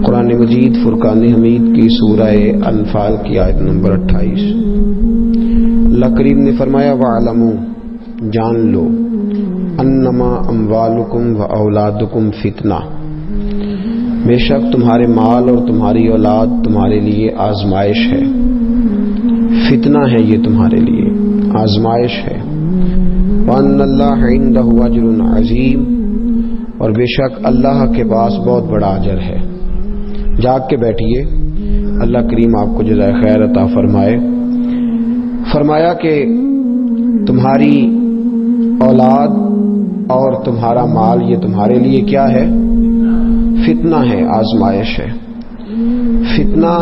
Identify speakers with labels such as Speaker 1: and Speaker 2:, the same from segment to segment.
Speaker 1: قرآن مجید فرقان حمید کی سورہ انفال کی آیت نمبر 28، اللہ کریم نے فرمایا وَاعْلَمُوا، جان لو، انما اموالکم و اولادکم فتنہ، بے شک تمہارے مال اور تمہاری اولاد تمہارے لیے آزمائش ہے، فتنہ ہے، یہ تمہارے لیے آزمائش ہے، وَأَنَّ اللَّهَ عِندَهُ أَجْرٌ عَظِيمٌ، اور بے شک اللہ کے پاس بہت بڑا اجر ہے۔ جاگ کے بیٹھیے، اللہ کریم آپ کو جزائے خیر عطا فرمائے۔ فرمایا کہ تمہاری اولاد اور تمہارا مال یہ تمہارے لیے کیا ہے؟ فتنہ ہے، آزمائش ہے۔ فتنہ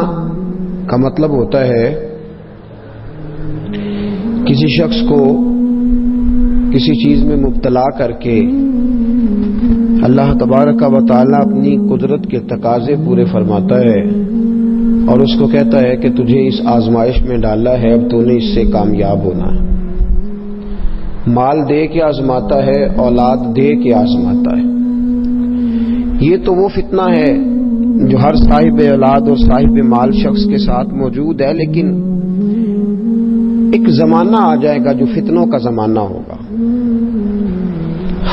Speaker 1: کا مطلب ہوتا ہے کسی شخص کو کسی چیز میں مبتلا کر کے اللہ تبارک و تعالی اپنی قدرت کے تقاضے پورے فرماتا ہے اور اس کو کہتا ہے کہ تجھے اس آزمائش میں ڈالا ہے، اب تو نے اس سے کامیاب ہونا ہے۔ مال دے کے آزماتا ہے، اولاد دے کے آزماتا ہے۔ یہ تو وہ فتنہ ہے جو ہر صاحب اولاد اور صاحب مال شخص کے ساتھ موجود ہے، لیکن ایک زمانہ آ جائے گا جو فتنوں کا زمانہ ہوگا،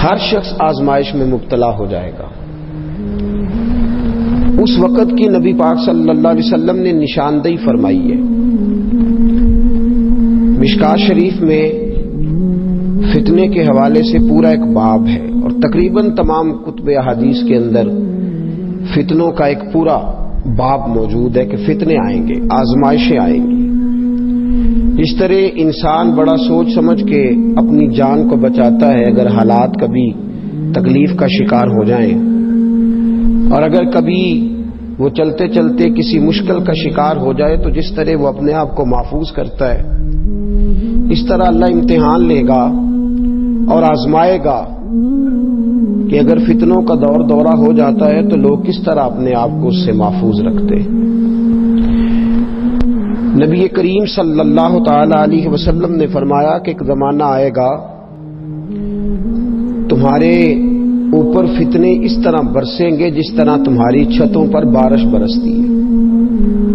Speaker 1: ہر شخص آزمائش میں مبتلا ہو جائے گا۔ اس وقت کی نبی پاک صلی اللہ علیہ وسلم نے نشاندہی فرمائی ہے۔ مشکات شریف میں فتنے کے حوالے سے پورا ایک باب ہے، اور تقریباً تمام کتب احادیث کے اندر فتنوں کا ایک پورا باب موجود ہے کہ فتنے آئیں گے، آزمائشیں آئیں گی۔ اس طرح انسان بڑا سوچ سمجھ کے اپنی جان کو بچاتا ہے اگر حالات کبھی تکلیف کا شکار ہو جائیں، اور اگر کبھی وہ چلتے چلتے کسی مشکل کا شکار ہو جائے تو جس طرح وہ اپنے آپ کو محفوظ کرتا ہے، اس طرح اللہ امتحان لے گا اور آزمائے گا کہ اگر فتنوں کا دورہ ہو جاتا ہے تو لوگ کس طرح اپنے آپ کو اس سے محفوظ رکھتے۔ نبی کریم صلی اللہ تعالی علیہ وسلم نے فرمایا کہ ایک زمانہ آئے گا تمہارے اوپر فتنے اس طرح برسیں گے جس طرح تمہاری چھتوں پر بارش برستی ہے۔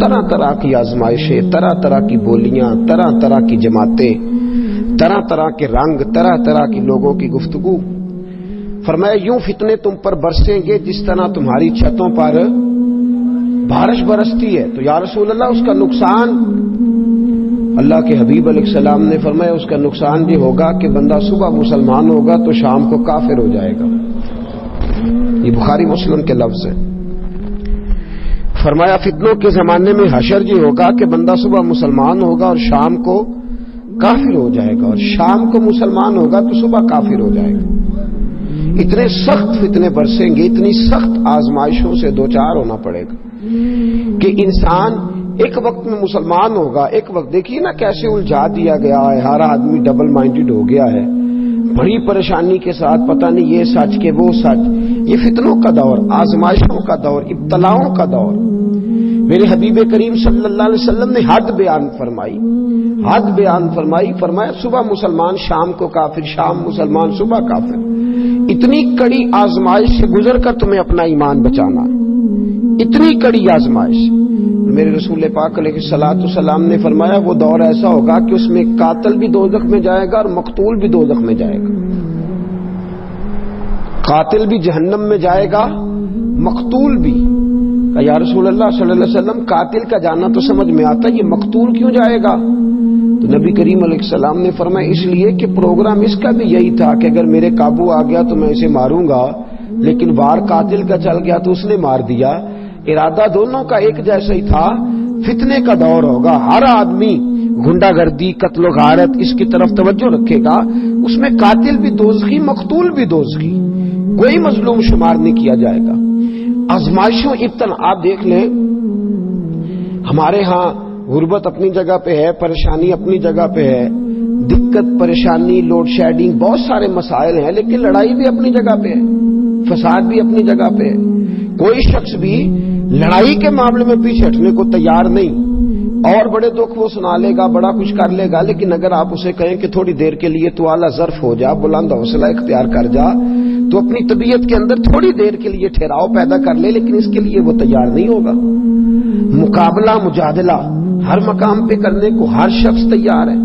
Speaker 1: طرح طرح کی آزمائشیں، طرح طرح کی بولیاں، طرح طرح کی جماعتیں، طرح طرح کے رنگ، طرح طرح کی لوگوں کی گفتگو۔ فرمایا یوں فتنے تم پر برسیں گے جس طرح تمہاری چھتوں پر بارش برستی ہے۔ تو یا رسول اللہ اس کا نقصان؟ اللہ کے حبیب علیہ السلام نے فرمایا اس کا نقصان یہ ہوگا کہ بندہ صبح مسلمان ہوگا تو شام کو کافر ہو جائے گا۔ یہ بخاری مسلم کے لفظ ہیں۔ فرمایا فتنوں کے زمانے میں حشر یہ ہوگا کہ بندہ صبح مسلمان ہوگا اور شام کو کافر ہو جائے گا، اور شام کو مسلمان ہوگا تو صبح کافر ہو جائے گا۔ اتنے سخت فتنے برسیں گے، اتنی سخت آزمائشوں سے دوچار ہونا پڑے گا کہ انسان ایک وقت میں مسلمان ہوگا، ایک وقت دیکھیے نا کیسے الجھا دیا گیا ہے، ہر آدمی ڈبل مائنڈڈ ہو گیا ہے، بڑی پریشانی کے ساتھ پتہ نہیں یہ سچ کہ وہ سچ۔ یہ فتنوں کا دور، آزمائشوں کا دور، ابتلاؤں کا دور۔ میرے حبیب کریم صلی اللہ علیہ وسلم نے حد بیان فرمائی، فرمایا صبح مسلمان شام کو کافر، شام مسلمان صبح کافر۔ اتنی کڑی آزمائش سے گزر کر تمہیں اپنا ایمان بچانا ہے، اتنی کڑی آزمائش۔ میرے رسول پاک علیہ الصلوۃ والسلام نے فرمایا وہ دور ایسا ہوگا کہ اس میں قاتل بھی دوزخ میں جائے گا اور مقتول بھی دوزخ میں جائے گا۔ قاتل بھی جہنم میں جائے گا، مقتول بھی۔ یا رسول اللہ صلی اللہ علیہ وسلم قاتل کا جانا تو سمجھ میں آتا، یہ مقتول کیوں جائے گا؟ تو نبی کریم علیہ السلام نے فرمایا اس لیے کہ پروگرام اس کا بھی یہی تھا کہ اگر میرے قابو آ گیا تو میں اسے ماروں گا، لیکن وار قاتل کا چل گیا تو اس نے مار دیا۔ ارادہ دونوں کا ایک جیسا ہی تھا۔ فتنے کا دور ہوگا، ہر آدمی گنڈا گردی، قتل و غارت اس کی طرف توجہ رکھے گا، اس میں قاتل بھی دوزخی، مقتول بھی دوزخی، کوئی مظلوم شمار نہیں کیا جائے گا۔ آزمائشوں ابتلا آپ دیکھ لیں، ہمارے ہاں غربت اپنی جگہ پہ ہے، پریشانی اپنی جگہ پہ ہے، دقت پریشانی لوڈ شیڈنگ بہت سارے مسائل ہیں، لیکن لڑائی بھی اپنی جگہ پہ ہے، فساد بھی اپنی جگہ پہ ہے۔ کوئی شخص بھی لڑائی کے معاملے میں پیچھے ہٹنے کو تیار نہیں، اور بڑے دکھ وہ سنا لے گا، بڑا کچھ کر لے گا، لیکن اگر آپ اسے کہیں کہ تھوڑی دیر کے لیے تو اعلیٰ ظرف ہو جا، بلند حوصلہ اختیار کر جا، تو اپنی طبیعت کے اندر تھوڑی دیر کے لیے ٹھہراؤ پیدا کر لے، لیکن اس کے لیے وہ تیار نہیں ہوگا۔ مقابلہ، مجادلہ ہر مقام پہ کرنے کو ہر شخص تیار ہے۔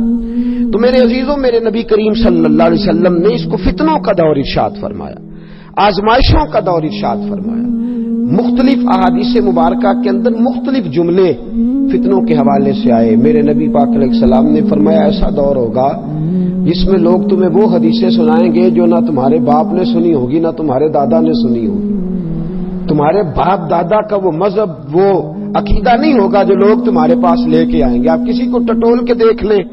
Speaker 1: تو میرے عزیزوں، میرے نبی کریم صلی اللہ علیہ وسلم نے اس کو فتنوں کا دور ارشاد فرمایا، آزمائشوں کا دور ارشاد فرمایا۔ مختلف احادیث مبارکہ کے اندر مختلف جملے فتنوں کے حوالے سے آئے۔ میرے نبی پاک علیہ السلام نے فرمایا ایسا دور ہوگا جس میں لوگ تمہیں وہ حدیثیں سنائیں گے جو نہ تمہارے باپ نے سنی ہوگی نہ تمہارے دادا نے سنی ہوگی۔ تمہارے باپ دادا کا وہ مذہب، وہ عقیدہ نہیں ہوگا جو لوگ تمہارے پاس لے کے آئیں گے۔ آپ کسی کو ٹٹول کے دیکھ لیں،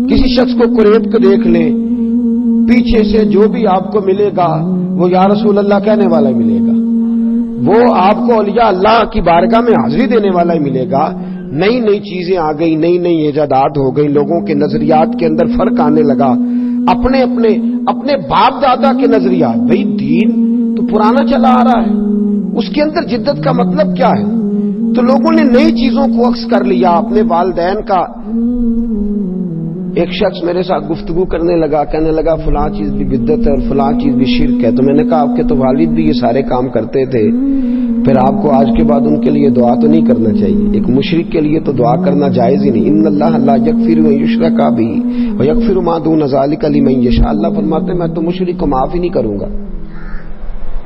Speaker 1: کسی شخص کو قریب کے دیکھ لیں، پیچھے سے جو بھی آپ کو ملے گا وہ یا رسول اللہ کہنے والا ہی ملے گا، وہ آپ کو اولیاء اللہ کی بارگاہ میں حاضری دینے والا ہی ملے گا۔ نئی نئی چیزیں آ گئی، نئی نئی ایجادات ہو گئی، لوگوں کے نظریات کے اندر فرق آنے لگا، اپنے باپ دادا کے نظریات۔ بھئی دین تو پرانا چلا آ رہا ہے، اس کے اندر جدت کا مطلب کیا ہے؟ تو لوگوں نے نئی چیزوں کو عکس کر لیا، اپنے والدین کا۔ ایک شخص میرے ساتھ گفتگو کرنے لگا، کہنے لگا فلاں چیز بھی بدعت ہے اور فلاں چیز بھی شرک ہے۔ تو میں نے کہا آپ کے تو والد بھی یہ سارے کام کرتے تھے، پھر آپ کو آج کے بعد ان کے لیے دعا تو نہیں کرنا چاہیے؟ ایک مشرک کے لیے تو دعا کرنا جائز ہی نہیں۔ ان اللہ لا یغفر ان یشرک بہ ویغفر ما دون ذلک لمن یشاء۔ اللہ فرماتے میں تو مشرک کو معاف ہی نہیں کروں گا،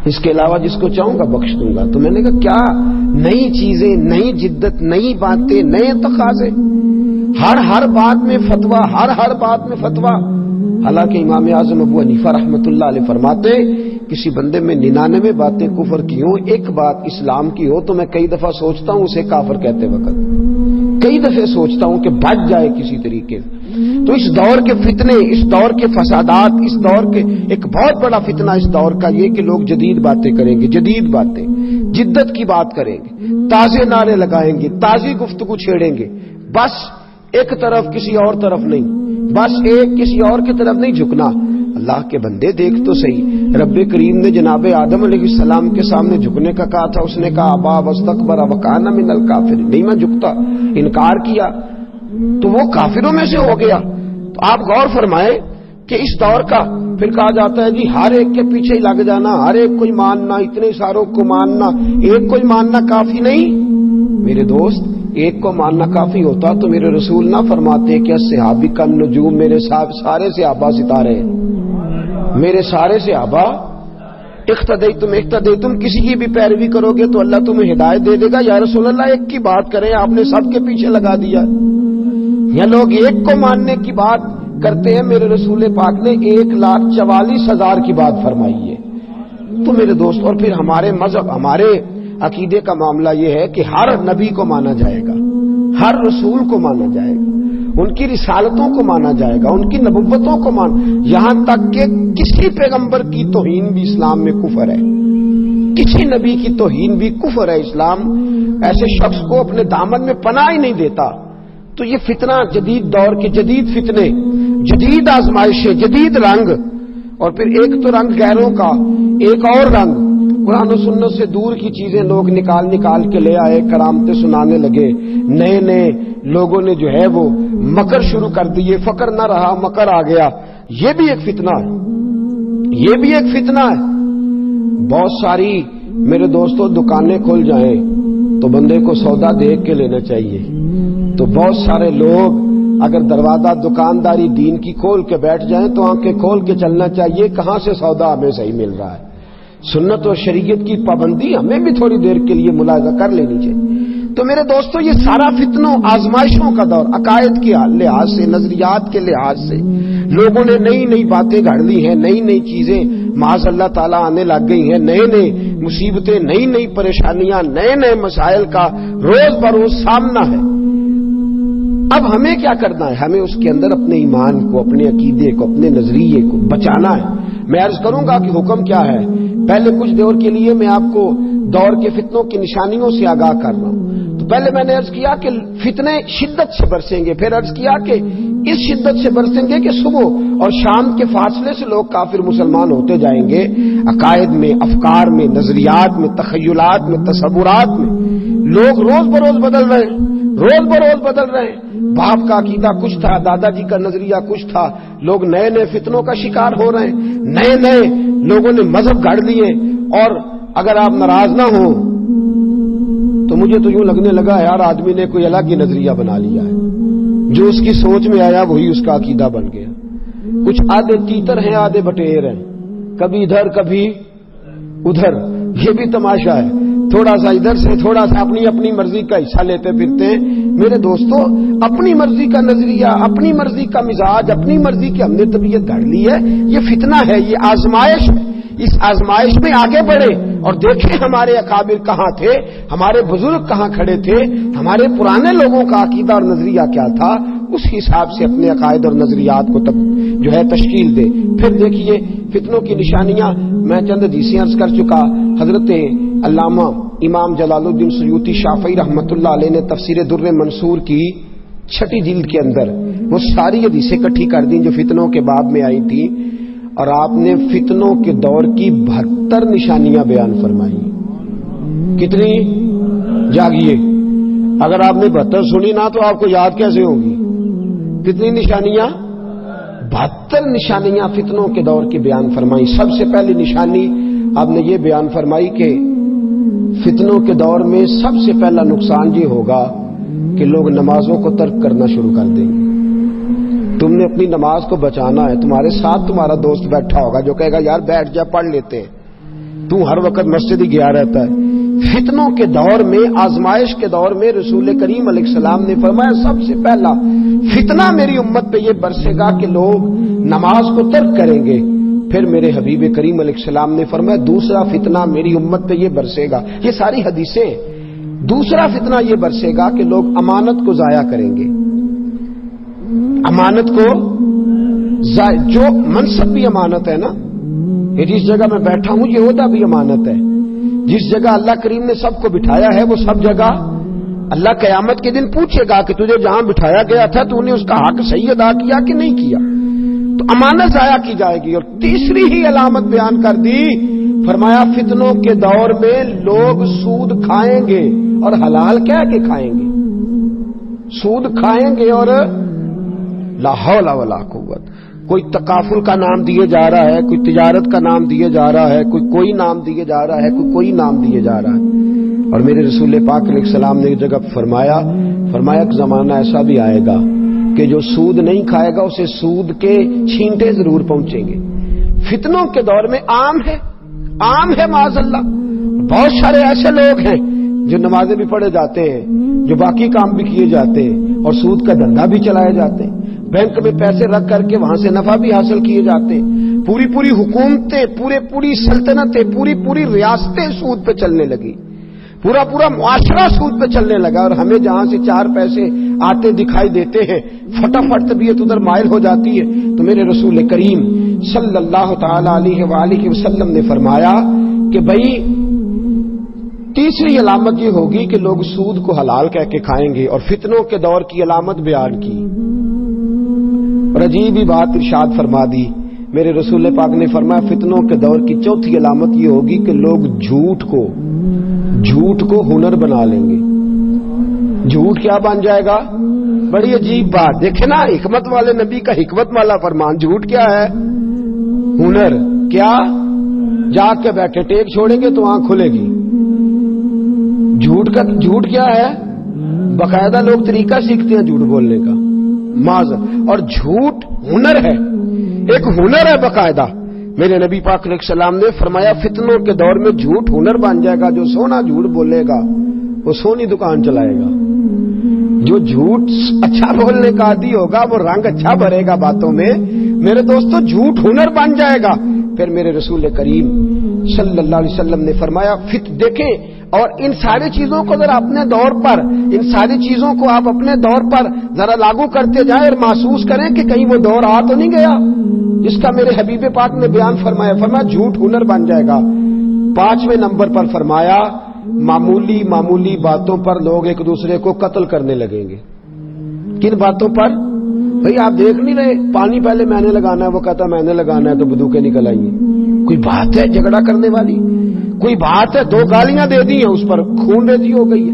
Speaker 1: اس کے علاوہ جس کو چاہوں گا بخش دوں گا۔ تو میں نے کہا کیا نئی چیزیں، نئی جدت، نئی باتیں، نئے تقاضے، ہر بات میں فتویٰ، ہر بات میں فتویٰ۔ حالانکہ امام اعظم ابو حنیفہ رحمۃ اللہ علیہ فرماتے کسی بندے میں 99 باتیں کفر کی ہوں، ایک بات اسلام کی ہو تو میں کئی دفعہ سوچتا ہوں اسے کافر کہتے وقت، کئی دفعہ سوچتا ہوں کہ بچ جائے کسی طریقے۔ تو اس دور کے فتنے، اس دور کے فسادات، اس دور کے ایک بہت بڑا فتنہ اس دور کا یہ کہ لوگ جدید باتیں کریں گے، جدید باتیں، جدت کی بات کریں گے، تازے نعرے لگائیں گے، تازی گفتگو چھیڑیں گے، بس ایک طرف کسی اور طرف نہیں، بس ایک کسی اور کی طرف نہیں جھکنا۔ اللہ کے بندے دیکھ تو صحیح، رب کریم نے جناب آدم علیہ السلام کے سامنے جھکنے کا کہا تھا، اس نے کہا ابا واستکبر وکان من الکافرین، نہیں میں جھکتا، انکار کیا تو وہ کافروں میں سے ہو گیا۔ تو آپ غور فرمائیں کہ اس دور کا پھر کہا جاتا ہے جی ہر ایک کے پیچھے ہی لگ جانا، ہر ایک کو ہی ماننا، اتنے ساروں کو ماننا، ایک کو ہی ماننا کافی نہیں۔ میرے دوست ایک کو ماننا کافی ہوتا تو میرے رسول نہ فرماتے کہ صحابی کا نجوم، میرے سارے صحابہ ستارے ہیں، میرے سارے صحابہ اقتدیتم، کسی کی بھی پیروی کرو گے تو اللہ تمہیں ہدایت دے دے گا۔ یا رسول اللہ ایک کی بات کریں، آپ نے سب کے پیچھے لگا دیا۔ یا لوگ ایک کو ماننے کی بات کرتے ہیں، میرے رسول پاک نے 1,44,000 کی بات فرمائی ہے۔ تو میرے دوست، اور پھر ہمارے مذہب، ہمارے عقیدے کا معاملہ یہ ہے کہ ہر نبی کو مانا جائے گا، ہر رسول کو مانا جائے گا، ان کی رسالتوں کو مانا جائے گا، ان کی نبوتوں کو یہاں تک کہ کسی پیغمبر کی توہین بھی اسلام میں کفر ہے، کسی نبی کی توہین بھی کفر ہے۔ اسلام ایسے شخص کو اپنے دامن میں پناہ ہی نہیں دیتا۔ تو یہ فتنہ، جدید دور کے جدید فتنے، جدید آزمائشیں، جدید رنگ، اور پھر ایک تو رنگ غیروں کا، ایک اور رنگ قرآن و سنت سے دور کی چیزیں لوگ نکال کے لے آئے، کرامتیں سنانے لگے، نئے لوگوں نے جو ہے وہ مکر شروع کر دیے، فقر نہ رہا مکر آ گیا۔ یہ بھی ایک فتنہ ہے، یہ بھی ایک فتنہ ہے۔ بہت ساری میرے دوستوں دکانیں کھل جائیں تو بندے کو سودا دیکھ کے لینا چاہیے۔ تو بہت سارے لوگ اگر دروازہ دکانداری دین کی کھول کے بیٹھ جائیں تو آنکھیں کھول کے چلنا چاہیے کہاں سے سودا ہمیں صحیح مل رہا ہے۔ سنت اور شریعت کی پابندی ہمیں بھی تھوڑی دیر کے لیے ملاحظہ کر لینی چاہیے۔ تو میرے دوستو یہ سارا فتنوں آزمائشوں کا دور، عقائد کے لحاظ سے، نظریات کے لحاظ سے لوگوں نے نئی باتیں گھڑ لی ہیں، نئی چیزیں معاذ اللہ تعالیٰ آنے لگ گئی ہیں، نئی مصیبتیں، نئی پریشانیاں، نئے مسائل کا روز بروز سامنا ہے۔ اب ہمیں کیا کرنا ہے؟ ہمیں اس کے اندر اپنے ایمان کو، اپنے عقیدے کو، اپنے نظریے کو بچانا ہے۔ میں عرض کروں گا کہ حکم کیا ہے۔ پہلے کچھ دور کے لیے میں آپ کو دور کے فتنوں کی نشانیوں سے آگاہ کر رہا ہوں۔ تو پہلے میں نے عرض کیا کہ فتنے شدت سے برسیں گے، پھر عرض کیا کہ اس شدت سے برسیں گے کہ صبح اور شام کے فاصلے سے لوگ کافر مسلمان ہوتے جائیں گے، عقائد میں، افکار میں، نظریات میں، تخیلات میں، تصورات میں لوگ روز بروز بدل رہے ہیں۔ روز بروز بدل رہے ہیں. باپ کا عقیدہ کچھ تھا, دادا جی کا نظریہ کچھ تھا, لوگ نئے نئے فتنوں کا شکار ہو رہے ہیں, نئے نئے لوگوں نے مذہب گھڑ لیے. اور اگر آپ ناراض نہ ہو تو مجھے تو یوں لگنے لگا یار آدمی نے کوئی الگ ہی نظریہ بنا لیا ہے, جو اس کی سوچ میں آیا وہی اس کا عقیدہ بن گیا. کچھ آدھے تیتر ہیں آدھے بٹیر ہیں, کبھی ادھر کبھی ادھر. یہ بھی تماشا ہے, تھوڑا سا ادھر سے تھوڑا سا اپنی مرضی کا حصہ لیتے پھرتے ہیں. میرے دوستو, اپنی مرضی کا نظریہ, اپنی مرضی کا مزاج, اپنی مرضی کی ہم نے طبیعت گھڑ لی ہے. یہ فتنہ ہے, یہ آزمائش ہے. اس آزمائش میں آگے بڑھے اور دیکھیں ہمارے اکابر کہاں تھے, ہمارے بزرگ کہاں کھڑے تھے, ہمارے پرانے لوگوں کا عقیدہ اور نظریہ کیا تھا. اس حساب سے اپنے عقائد اور نظریات کو تشکیل دے. پھر دیکھیے فتنوں کی نشانیاں میں چند حدیثیں عرض کر چکا. حضرت علامہ امام جلال الدین سیوطی شافعی رحمۃ اللہ علیہ نے تفسیر در منصور کی 6 جلد کے اندر وہ ساری حدیثیں اکٹھی کر دیں جو فتنوں کے باب میں آئی تھی, اور آپ نے فتنوں کے دور کی 72 نشانیاں بیان فرمائی. کتنی؟ جاگیے, اگر آپ نے 72 سنی نہ تو آپ کو یاد کیسے ہوگی؟ کتنی نشانیاں؟ 72 نشانیاں فتنوں کے دور کی بیان فرمائی. سب سے پہلی نشانی آپ نے یہ بیان فرمائی کہ فتنوں کے دور میں سب سے پہلا نقصان یہ ہوگا کہ لوگ نمازوں کو ترک کرنا شروع کر دیں گے. تم نے اپنی نماز کو بچانا ہے, تمہارے ساتھ تمہارا دوست بیٹھا ہوگا جو کہے گا یار بیٹھ جا پڑھ لیتے ہیں, تو ہر وقت مسجد ہی گیا رہتا ہے. فتنوں کے دور میں, آزمائش کے دور میں رسول کریم علیہ السلام نے فرمایا سب سے پہلا فتنہ میری امت پہ یہ برسے گا کہ لوگ نماز کو ترک کریں گے. پھر میرے حبیب کریم علیہ السلام نے فرمایا دوسرا فتنہ میری امت پہ یہ برسے گا. یہ ساری حدیثیں. دوسرا فتنہ یہ برسے گا کہ لوگ امانت کو ضائع کریں گے. امانت کو جو منصب بھی امانت ہے نا, یہ جس جگہ میں بیٹھا ہوں یہ عہدہ بھی امانت ہے. جس جگہ اللہ کریم نے سب کو بٹھایا ہے وہ سب جگہ اللہ قیامت کے دن پوچھے گا کہ تجھے جہاں بٹھایا گیا تھا تو نے اس کا حق صحیح ادا کیا کہ نہیں کیا. تو امانت ضائع کی جائے گی. اور تیسری ہی علامت بیان کر دی, فرمایا فتنوں کے دور میں لوگ سود کھائیں گے اور حلال کہہ کے کھائیں گے. سود کھائیں گے اور لا حول ولا قوت. کوئی تکافل کا نام دیے جا رہا ہے, کوئی تجارت کا نام دیے جا رہا ہے, کوئی نام دیے جا رہا ہے, کوئی نام دیے جا رہا ہے. اور میرے رسول پاک علیہ السلام نے ایک جگہ فرمایا ایک زمانہ ایسا بھی آئے گا کہ جو سود نہیں کھائے گا اسے سود کے چھینٹے ضرور پہنچیں گے. فتنوں کے دور میں عام ہے معاذ اللہ. بہت سارے ایسے لوگ ہیں جو نمازیں بھی پڑھے جاتے ہیں, جو باقی کام بھی کیے جاتے ہیں اور سود کا دھندا بھی چلائے جاتے ہیں. بینک میں پیسے رکھ کر کے وہاں سے نفع بھی حاصل کیے جاتے ہیں. پوری حکومتیں, پوری سلطنتیں, پوری ریاستیں سود پہ چلنے لگی. پورا معاشرہ سود پہ چلنے لگا. اور ہمیں جہاں سے 4 پیسے آتے دکھائی دیتے ہیں فٹافٹ طبیعت ادھر مائل ہو جاتی ہے. تو میرے رسول کریم صلی اللہ تعالی علیہ وآلہ وسلم نے فرمایا کہ بھائی تیسری علامت یہ ہوگی کہ لوگ سود کو حلال کہہ کے کھائیں گے. اور فتنوں کے دور کی علامت بیان کی اور عجیب ہی بات ارشاد فرما دی. میرے رسول پاک نے فرمایا فتنوں کے دور کی چوتھی علامت یہ ہوگی کہ لوگ جھوٹ کو ہنر بنا لیں گے. جھوٹ کیا بن جائے گا؟ بڑی عجیب بات. دیکھیں نا, حکمت والے نبی کا حکمت والا فرمان. جھوٹ کیا ہے؟ ہنر. کیا؟ جاگ کے بیٹھے ٹیک چھوڑیں گے تو آنکھ کھلے گی. جھوٹ کیا ہے؟ باقاعدہ لوگ طریقہ سیکھتے ہیں جھوٹ بولنے کا. اور جھوٹ ہنر ہے, ایک ہنر ہے باقاعدہ. میرے نبی پاک علیہ السلام نے فرمایا فتنوں کے دور میں جھوٹ ہنر بن جائے گا. جو سونا جھوٹ بولے گا وہ سونی دکان چلائے گا. جو جھوٹ اچھا بولنے کا عادی ہوگا وہ رنگ اچھا بھرے گا باتوں میں. میرے دوستو جھوٹ ہنر بن جائے گا. پھر میرے رسول کریم صلی اللہ علیہ وسلم نے فرمایا دیکھیں, اور ان ساری چیزوں کو ذرا اپنے دور پر, ان ساری چیزوں کو آپ اپنے دور پر ذرا لاگو کرتے جائیں اور محسوس کریں کہ کہیں وہ دور آ تو نہیں گیا جس کا میرے حبیب پاک نے بیان فرمایا جھوٹ ہنر بن جائے گا. 5ویں نمبر پر فرمایا معمولی باتوں پر لوگ ایک دوسرے کو قتل کرنے لگیں گے. کن باتوں پر؟ بھئی آپ دیکھ نہیں رہے, پانی پہلے میں نے لگانا ہے, وہ کہتا میں نے لگانا ہے, تو بندوقیں نکل آئی ہیں. کوئی بات ہے جھگڑا کرنے والی؟ کوئی بات ہے؟ 2 گالیاں دے دی ہیں, اس پر خون ریزی ہو گئی ہے.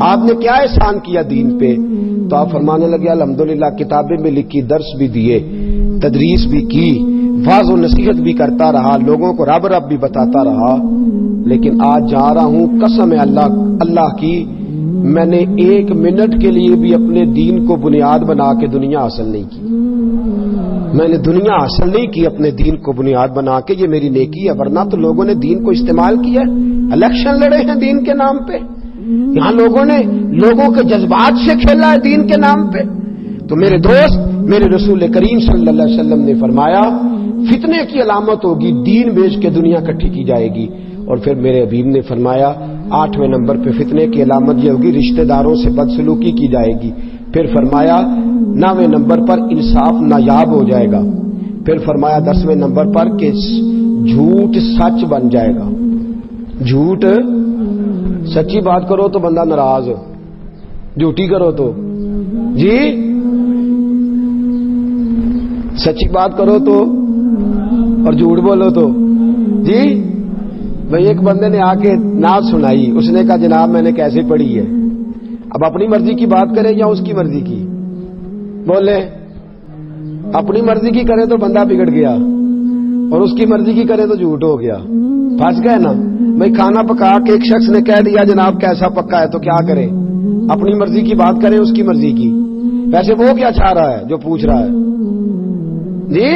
Speaker 1: آپ نے کیا احسان کیا دین پہ؟ تو آپ فرمانے لگے الحمدللہ کتابیں بھی لکھی، درس بھی دیے، تدریس بھی کی، واعظ و نصیحت بھی کرتا رہا، لوگوں کو رب رب بھی بتاتا رہا، لیکن آج جا رہا ہوں قسم ہے اللہ کی، میں نے 1 منٹ کے لیے بھی اپنے دین کو بنیاد بنا کے دنیا حاصل نہیں کی. میں نے دنیا حاصل نہیں کی اپنے دین کو بنیاد بنا کے. یہ میری نیکی ہے، ورنہ تو لوگوں نے دین کو استعمال کیا، الیکشن لڑے ہیں دین کے نام پہ، یہاں لوگوں نے لوگوں کے جذبات سے کھیلا ہے دین کے نام پہ. تو میرے دوست، میرے رسول کریم صلی اللہ علیہ وسلم نے فرمایا فتنے کی علامت ہوگی دین بیچ کے دنیا اکٹھی کی جائے گی. اور پھر میرے حبیب نے فرمایا 8ویں نمبر پہ فتنے کی علامت یہ ہوگی رشتہ داروں سے بدسلوکی کی جائے گی. پھر فرمایا 9ویں نمبر پر انصاف نایاب ہو جائے گا. پھر فرمایا 10ویں نمبر پر کہ جھوٹ سچ بن جائے گا. جھوٹ، سچی بات کرو تو بندہ ناراض، جھوٹی کرو تو جی، سچی بات کرو تو اور جھوٹ بولو تو جی. بھئی ایک بندے نے آ کے نعت سنائی، اس نے کہا جناب میں نے کیسے پڑھی ہے؟ اب اپنی مرضی کی بات کرے یا اس کی مرضی کی؟ بولے اپنی مرضی کی کرے تو بندہ بگڑ گیا، اور اس کی مرضی کی کرے تو جھوٹ ہو گیا، پھنس گئے نا. بھئی کھانا پکا کے ایک شخص نے کہہ دیا جناب کیسا پکا ہے، تو کیا کرے؟ اپنی مرضی کی بات کرے اس کی مرضی کی. ویسے وہ کیا چاہ رہا ہے جو پوچھ رہا ہے جی؟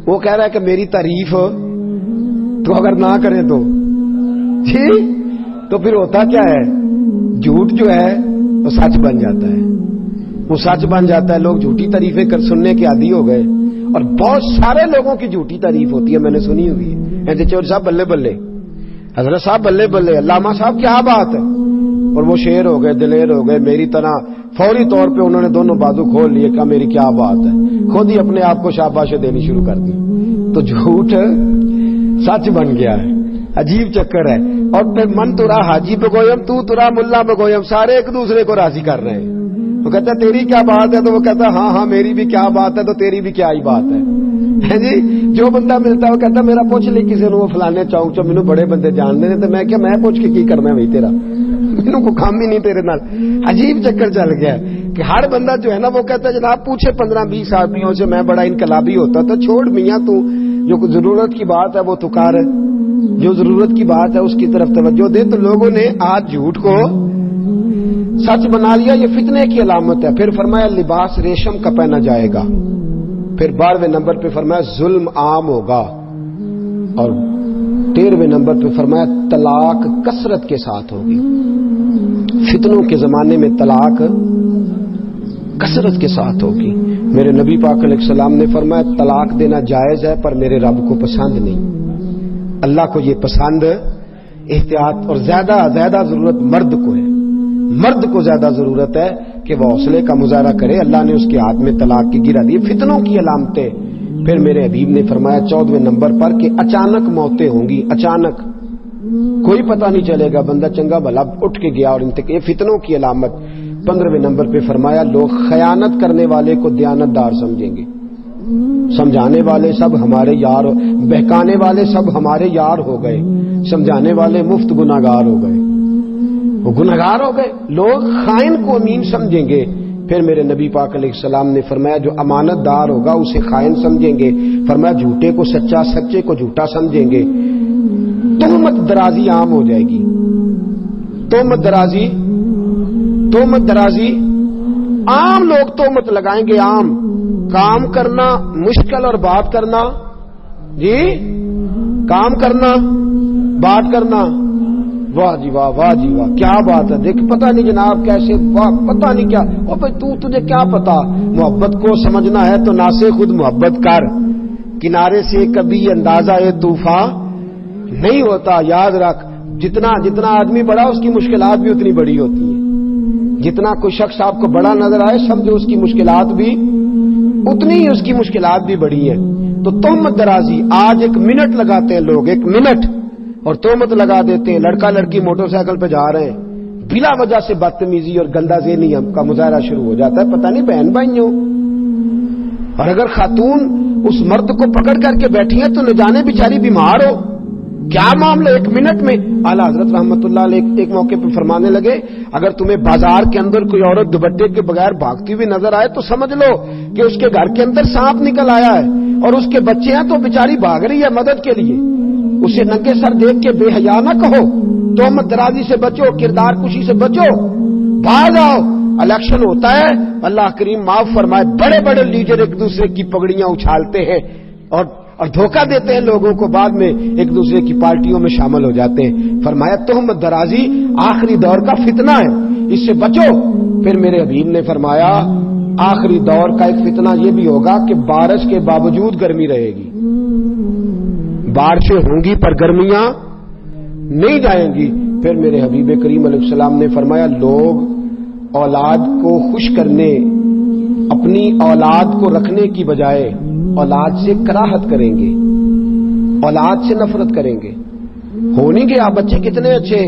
Speaker 1: وہ کہہ رہا ہے کہ میری تعریف تو اگر نہ کرے تو جی، تو پھر ہوتا کیا ہے؟ جھوٹ جو ہے وہ سچ بن جاتا ہے، وہ سچ بن جاتا ہے. لوگ جھوٹی تعریفیں سننے کے عادی ہو گئے، اور بہت سارے لوگوں کی جھوٹی تعریف ہوتی ہے، میں نے سنی ہوئی ہے. چور صاحب بلے بلے، حضرت صاحب بلے بلے، علامہ صاحب کیا بات ہے. اور وہ شیر ہو گئے، دلیر ہو گئے، میری طرح فوری طور پہ انہوں نے دونوں بازو کھول لیے، کہا میری کیا بات ہے، خود ہی اپنے آپ کو شاباشیں دینی شروع کر دی. تو جھوٹ سچ بن گیا ہے، عجیب چکر ہے. اور پھر من ترا حاجی بگویم، تو ترا ملا بگویم، سارے ایک دوسرے کو راضی کر رہے ہیں. وہ کہتا ہے تیری کیا بات ہے، تو وہ کہتا ہے ہاں ہاں میری بھی کیا بات ہے، تو تیری بھی کیا ہی بات ہے جی. جو بندہ ملتا ہے وہ کہتا ہے میرا پوچھ لی کسی نے، وہ فلانے چوک چو مینوں بڑے بندے جان دے، تو میں کیا میں پوچھ کے کی کرنا ہے بھائی، تیرا مینوں کو کام ہی نہیں تیرے نال. عجیب چکر چل گیا ہے کہ ہر بندہ جو ہے نا وہ کہتا ہے جناب پوچھے 15-20 آدمیوں سے میں بڑا انقلابی ہوتا. تو چھوڑ میاں، تو جو ضرورت کی بات ہے وہ تو کر، جو ضرورت کی بات ہے اس کی طرف توجہ دے. تو لوگوں نے آج جھوٹ کو سچ بنا لیا، یہ فتنے کی علامت ہے. پھر فرمایا لباس ریشم کا پہنا جائے گا. پھر 12ویں نمبر پہ فرمایا ظلم عام ہوگا. اور 13ویں نمبر پہ فرمایا طلاق کثرت کے ساتھ ہوگی. فتنوں کے زمانے میں طلاق کثرت کے ساتھ ہوگی. میرے نبی پاک علیہ السلام نے فرمایا طلاق دینا جائز ہے پر میرے رب کو پسند نہیں. اللہ کو یہ پسند، احتیاط، اور زیادہ ضرورت مرد کو ہے. مرد کو زیادہ ضرورت ہے کہ وہ حوصلے کا مظاہرہ کرے. اللہ نے اس کے ہاتھ میں طلاق کی گرا دی. فتنوں کی علامتیں. پھر میرے حبیب نے فرمایا 14ویں نمبر پر کہ اچانک موتیں ہوں گی. اچانک کوئی پتہ نہیں چلے گا، بندہ چنگا بھلا اٹھ کے گیا اور یہ فتنوں کی علامت. 15ویں نمبر پہ فرمایا لوگ خیانت کرنے والے کو دیانت دار سمجھیں گے. سمجھانے والے سب ہمارے یار، بہکانے والے سب ہمارے یار ہو گئے، سمجھانے والے مفت گناہگار ہو گئے. وہ گناہگار ہو گئے. لوگ خائن کو امین سمجھیں گے. پھر میرے نبی پاک علیہ السلام نے فرمایا جو امانت دار ہوگا اسے خائن سمجھیں گے. فرمایا جھوٹے کو سچا، سچے کو جھوٹا سمجھیں گے. تہمت درازی عام ہو جائے گی. تہمت درازی عام، لوگ تہمت لگائیں گے. عام کام کرنا مشکل اور بات کرنا جی، کام کرنا بات کرنا، واہ جی واہ، واہ جی واہ، کیا بات ہے. دیکھ پتہ نہیں جناب کیسے، واہ پتہ نہیں کیا. او بھائی تجھے کیا پتا. محبت کو سمجھنا ہے تو نہ سے خود محبت کر. کنارے سے کبھی اندازہ طوفان نہیں ہوتا. یاد رکھ جتنا آدمی بڑا اس کی مشکلات بھی اتنی بڑی ہوتی ہیں. جتنا کوئی شخص آپ کو بڑا نظر آئے سمجھو اس کی مشکلات بھی اتنی ہی، اس کی مشکلات بھی بڑی ہیں. تو تہمت درازی آج 1 منٹ لگاتے ہیں لوگ، 1 منٹ، اور تہمت لگا دیتے ہیں. لڑکا لڑکی موٹر سائیکل پہ جا رہے ہیں، بلا وجہ سے بدتمیزی اور گندا ذہنی کا مظاہرہ شروع ہو جاتا ہے. پتہ نہیں بہن بھائیوں. اور اگر خاتون اس مرد کو پکڑ کر کے بیٹھی ہیں تو نہ جانے بیچاری بیمار ہو، کیا معاملہ؟ 1 منٹ میں اعلیٰ حضرت رحمت اللہ علیہ ایک موقع پہ فرمانے لگے اگر تمہیں بازار کے اندر کوئی عورت دوپٹے کے بغیر بھاگتی ہوئی نظر آئے تو سمجھ لو کہ اس کے گھر کے اندر سانپ نکل آیا ہے اور اس کے بچے ہیں تو بیچاری بھاگ رہی ہے مدد کے لیے. اسے ننگے سر دیکھ کے بے حیا نہ کہو, تہمت درازی سے بچو, کردار کشی سے بچو, بھاگ آؤ. الیکشن ہوتا ہے, اللہ کریم معاف فرمائے, بڑے بڑے لیڈر ایک دوسرے کی پگڑیاں اچھالتے ہیں اور دھوکہ دیتے ہیں لوگوں کو, بعد میں ایک دوسرے کی پارٹیوں میں شامل ہو جاتے ہیں. فرمایا تہمت درازی آخری دور کا فتنہ ہے, اس سے بچو. پھر میرے حبیب نے فرمایا آخری دور کا ایک فتنہ یہ بھی ہوگا کہ بارش کے باوجود گرمی رہے گی, بارشیں ہوں گی پر گرمیاں نہیں جائیں گی. پھر میرے حبیب کریم علیہ السلام نے فرمایا لوگ اولاد کو خوش کرنے, اپنی اولاد کو رکھنے کی بجائے اولاد سے کراہت کریں گے, اولاد سے نفرت کریں گے. ہو نہیں گیا بچے کتنے اچھے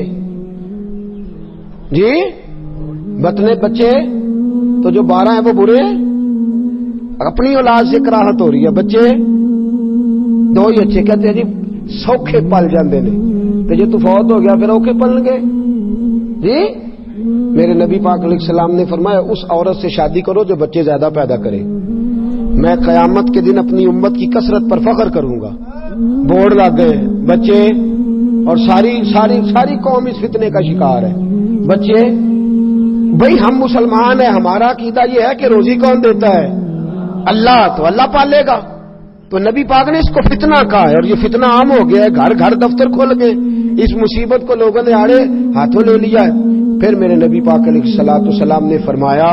Speaker 1: جی, بتنے بچے تو جو 12 ہیں وہ برے ہیں. اپنی اولاد سے کراہت ہو رہی ہے, بچے 2 ہی اچھے. کہتے ہیں جی سوکھے پل جاندے نے, تو جی تو فوت ہو گیا پھر اوکھے پلن گے جی. میرے نبی پاک علیہ السلام نے فرمایا اس عورت سے شادی کرو جو بچے زیادہ پیدا کرے, میں قیامت کے دن اپنی امت کی کثرت پر فخر کروں گا. بورڈ لگ گئے بچے اور ساری ساری ساری قوم اس فتنے کا شکار ہے. بچے بھئی ہم مسلمان ہیں, ہمارا عقیدہ یہ ہے کہ روزی کون دیتا ہے؟ اللہ, تو اللہ پالے گا. تو نبی پاک نے اس کو فتنہ کہا ہے اور یہ فتنہ عام ہو گیا ہے, گھر گھر دفتر کھول گئے. اس مصیبت کو لوگوں نے آڑے ہاتھوں لے لیا ہے. پھر میرے نبی پاک علیہ الصلوۃ والسلام نے فرمایا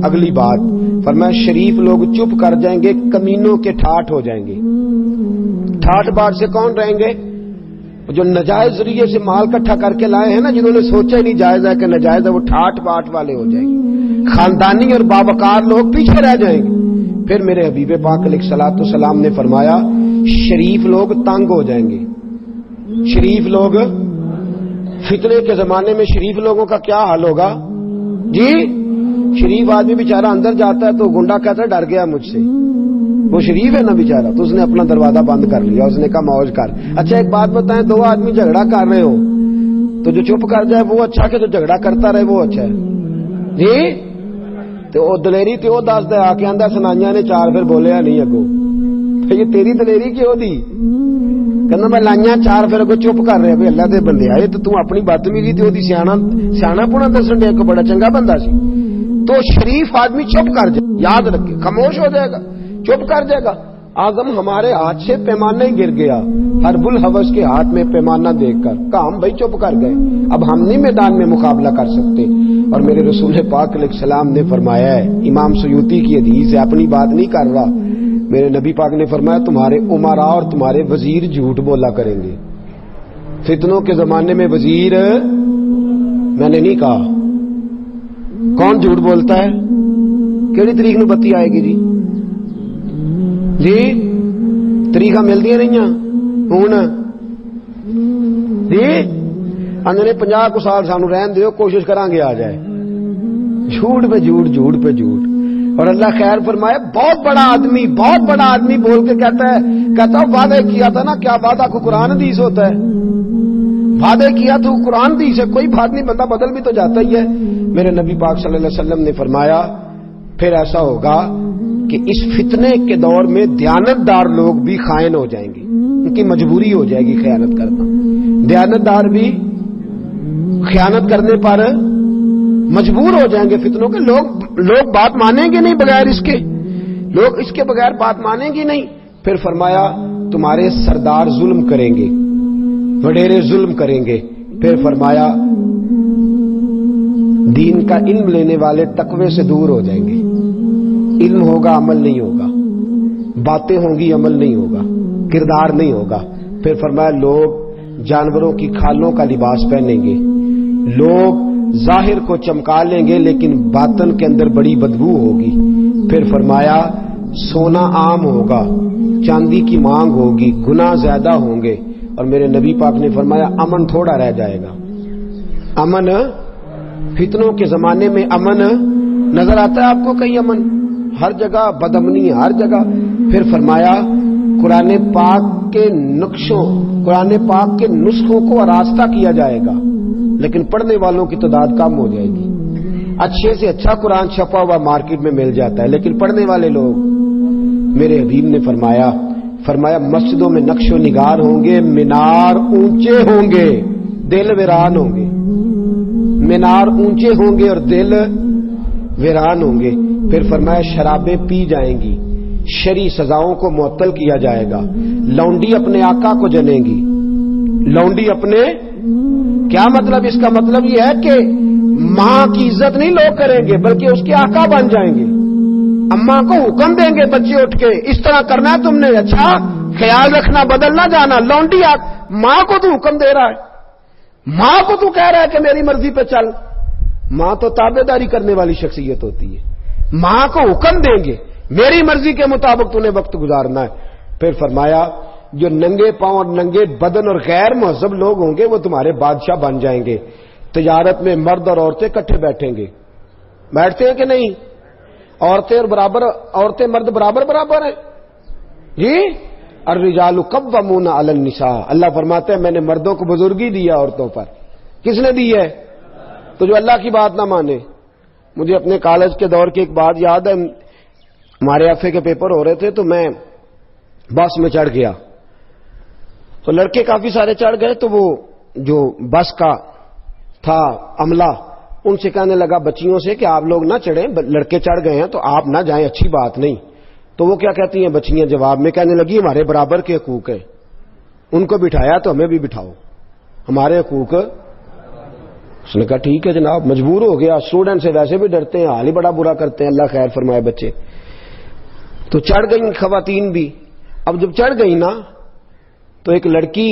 Speaker 1: اگلی بات, فرمایا شریف لوگ چپ کر جائیں گے, کمینوں کے ٹھاٹ ہو جائیں گے. ٹھاٹ بات سے کون رہیں گے؟ جو نجائز ذریعے سے مال اکٹھا کر کے لائے ہیں نا, جنہوں نے سوچا ہی نہیں جائز ہے کہ نجائز ہے, وہ ٹھاٹ باٹ والے ہو جائیں گے. خاندانی اور باوقار لوگ پیچھے رہ جائیں گے. پھر میرے حبیب پاک علیہ الصلوۃ والسلام نے فرمایا شریف لوگ تنگ ہو جائیں گے. شریف لوگ, فتنے کے زمانے میں شریف لوگوں کا کیا حال ہوگا جی؟ شریف آدمی بیچارہ اندر جاتا ہے تو گنڈا کہتا ہے ڈر گیا مجھ سے, وہ شریف ہے نا بیچارہ, تو اس نے اپنا دروازہ بند کر لیا, اس نے کہا موج کر. اچھا ایک بات بتائیں, 2 آدمی جھگڑا کر رہے ہو تو جو چپ کر جائے وہ اچھا کہ جو جھگڑا کرتا رہے وہ اچھا ہے جی؟ تو وہ دلیری تو وہ دس دے آ کے آندہ سنائیاں نے 4 پھر بولیا نہیں اگو, تو یہ تیری دلیری کیوں دی؟ کہنا میں لائیاں 4 پھر اگو چپ کر رہے. بھائی اللہ دے بندے آئے تو تم اپنی بدتمیزی تے دی سیانا پونا دسن دے, کو بڑا چنگا بندہ سی. تو شریف آدمی چپ کر جائے, یاد رکھے, خاموش ہو جائے گا, چپ کر جائے گا. آدم ہمارے ہاتھ سے پیمانہ ہی گر گیا, ہر بلحوث کے ہاتھ میں پیمانہ دیکھ کر کہا ہم بھائی چپ کر گئے, اب ہم نہیں میدان میں مقابلہ کر سکتے. اور میرے رسول پاک علیہ السلام نے فرمایا ہے, امام سیوطی کی حدیث ہے, اپنی بات نہیں کر رہا, میرے نبی پاک نے فرمایا تمہارے امراء اور تمہارے وزیر جھوٹ بولا کریں گے. فتنوں کے زمانے میں وزیر, میں نے نہیں کہا کون جھوٹ بولتا ہے, کیڑی تاریخ نو بتی آئے گی جی تاریخاں ملدیاں نہیں ہوں جی, اندر 50 سال سانو رہن دیو, کوشش کران گے آ جائے. جھوٹ پہ جھوٹ, جھوٹ پہ جھوٹ. اور اللہ خیر فرمائے, بہت بڑا آدمی بول کے کہتا ہے وعدہ کیا تھا نا, کیا وعدہ کو قرآن حدیث ہوتا ہے, وعدے کیا تو قرآن حدیث ہے, کوئی بات نہیں, بندہ بدل بھی تو جاتا ہی ہے. میرے نبی پاک صلی اللہ علیہ وسلم نے فرمایا پھر ایسا ہوگا کہ اس فتنے کے دور میں دیانتدار لوگ بھی خائن ہو جائیں گے, ان کی مجبوری ہو جائے گی خیانت کرنا. دیانتدار بھی خیانت کرنے پر مجبور ہو جائیں گے. فتنوں کے لوگ بات مانیں گے نہیں بغیر اس کے, لوگ اس کے بغیر بات مانیں گے نہیں. پھر فرمایا تمہارے سردار ظلم کریں گے, وڈیرے ظلم کریں گے. پھر فرمایا دین کا علم لینے والے تقوی سے دور ہو جائیں گے. علم ہوگا عمل نہیں ہوگا, باتیں ہوں گی عمل نہیں ہوگا, کردار نہیں ہوگا. پھر فرمایا لوگ جانوروں کی کھالوں کا لباس پہنیں گے, لوگ ظاہر کو چمکا لیں گے لیکن باطن کے اندر بڑی بدبو ہوگی. پھر فرمایا سونا عام ہوگا, چاندی کی مانگ ہوگی, گناہ زیادہ ہوں گے. اور میرے نبی پاک نے فرمایا امن تھوڑا رہ جائے گا. امن, فتنوں کے زمانے میں امن نظر آتا ہے آپ کو کہیں؟ امن ہر جگہ, بدامنی ہر جگہ. پھر فرمایا قرآن پاک کے نسخوں کو آراستہ کیا جائے گا، لیکن پڑھنے والوں کی تعداد کم ہو جائے گی۔ اچھے سے اچھا قرآن چھپا ہوا مارکیٹ میں مل جاتا ہے، لیکن پڑھنے والے لوگ، میرے حبیب نے فرمایا مسجدوں میں نقش و نگار ہوں گے، مینار اونچے ہوں گے، دل ویران ہوں گے۔ مینار اونچے ہوں گے اور دل ویران ہوں گے۔ پھر فرمایا شرابیں پی جائیں گی، شرعی سزاؤں کو معطل کیا جائے گا، لونڈی اپنے آقا کو جنے گی، لونڈی اپنے، کیا مطلب؟ اس کا مطلب یہ ہے کہ ماں کی عزت نہیں لوگ کریں گے بلکہ اس کے آقا بن جائیں گے۔ اماں کو حکم دیں گے بچے اٹھ کے، اس طرح کرنا ہے تم نے، اچھا خیال رکھنا، بدل نہ جانا۔ لونڈی ماں کو تو حکم دے رہا ہے، ماں کو تو کہہ رہا ہے کہ میری مرضی پہ چل۔ ماں تو تابع داری کرنے والی شخصیت ہوتی ہے، ماں کو حکم دیں گے میری مرضی کے مطابق تو نے وقت گزارنا ہے۔ پھر فرمایا جو ننگے پاؤں اور ننگے بدن اور غیر مہذب لوگ ہوں گے وہ تمہارے بادشاہ بن جائیں گے۔ تجارت میں مرد اور عورتیں کٹھے بیٹھیں گے، بیٹھتے ہیں کہ نہیں؟ عورتیں مرد برابر ہیں جی۔ الرجال قوامون علی النساء، اللہ فرماتے ہیں میں نے مردوں کو بزرگی دی ہے عورتوں پر۔ کس نے دی ہے؟ تو جو اللہ کی بات نہ مانے۔ مجھے اپنے کالج کے دور کی ایک بات یاد ہے، ہمارے ایف اے کے پیپر ہو رہے تھے تو میں بس میں چڑھ گیا، تو لڑکے کافی سارے چڑھ گئے، تو وہ جو بس کا تھا عملہ ان سے کہنے لگا بچیوں سے کہ آپ لوگ نہ چڑھیں، لڑکے چڑھ گئے ہیں تو آپ نہ جائیں، اچھی بات نہیں۔ تو وہ کیا کہتی ہیں بچیاں جواب میں؟ کہنے لگی ہمارے برابر کے حقوق ہیں، ان کو بٹھایا تو ہمیں بھی بٹھاؤ، ہمارے حقوق۔ اس نے کہا ٹھیک ہے جناب، مجبور ہو گیا، اسٹوڈنٹ سے ویسے بھی ڈرتے ہیں، حال ہی بڑا برا کرتے ہیں، اللہ خیر فرمائے بچے۔ تو چڑھ گئیں خواتین بھی۔ اب جب چڑھ گئی نا تو ایک لڑکی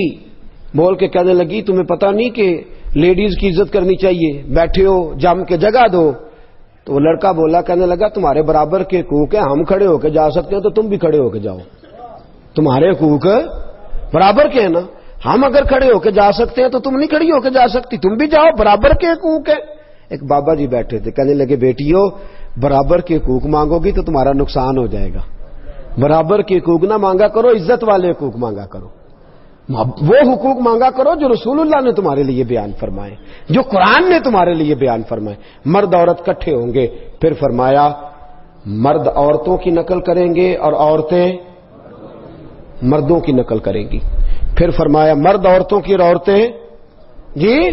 Speaker 1: بول کے کہنے لگی تمہیں پتہ نہیں کہ لیڈیز کی عزت کرنی چاہیے، بیٹھے ہو جم کے جگہ دو۔ تو وہ لڑکا بولا، کہنے لگا تمہارے برابر کے حقوق ہیں، ہم کھڑے ہو کے جا سکتے ہیں تو تم بھی کھڑے ہو کے جاؤ، تمہارے حقوق برابر کے ہیں نا، ہم اگر کھڑے ہو کے جا سکتے ہیں تو تم نہیں کھڑی ہو کے جا سکتی، تم بھی جاؤ، برابر کے حقوق ہیں۔ ایک بابا جی بیٹھے تھے، کہنے لگے بیٹیو برابر کے حقوق مانگو گی تو تمہارا نقصان ہو جائے گا، برابر کے حقوق نہ مانگا کرو، عزت والے حقوق مانگا کرو، وہ حقوق مانگا کرو جو رسول اللہ نے تمہارے لیے بیان فرمائے، جو قرآن نے تمہارے لیے بیان فرمائے۔ مرد عورت کٹھے ہوں گے۔ پھر فرمایا مرد عورتوں کی نقل کریں گے اور عورتیں مردوں کی نقل کریں گی۔ پھر فرمایا مرد عورتوں کی اور عورتیں، جی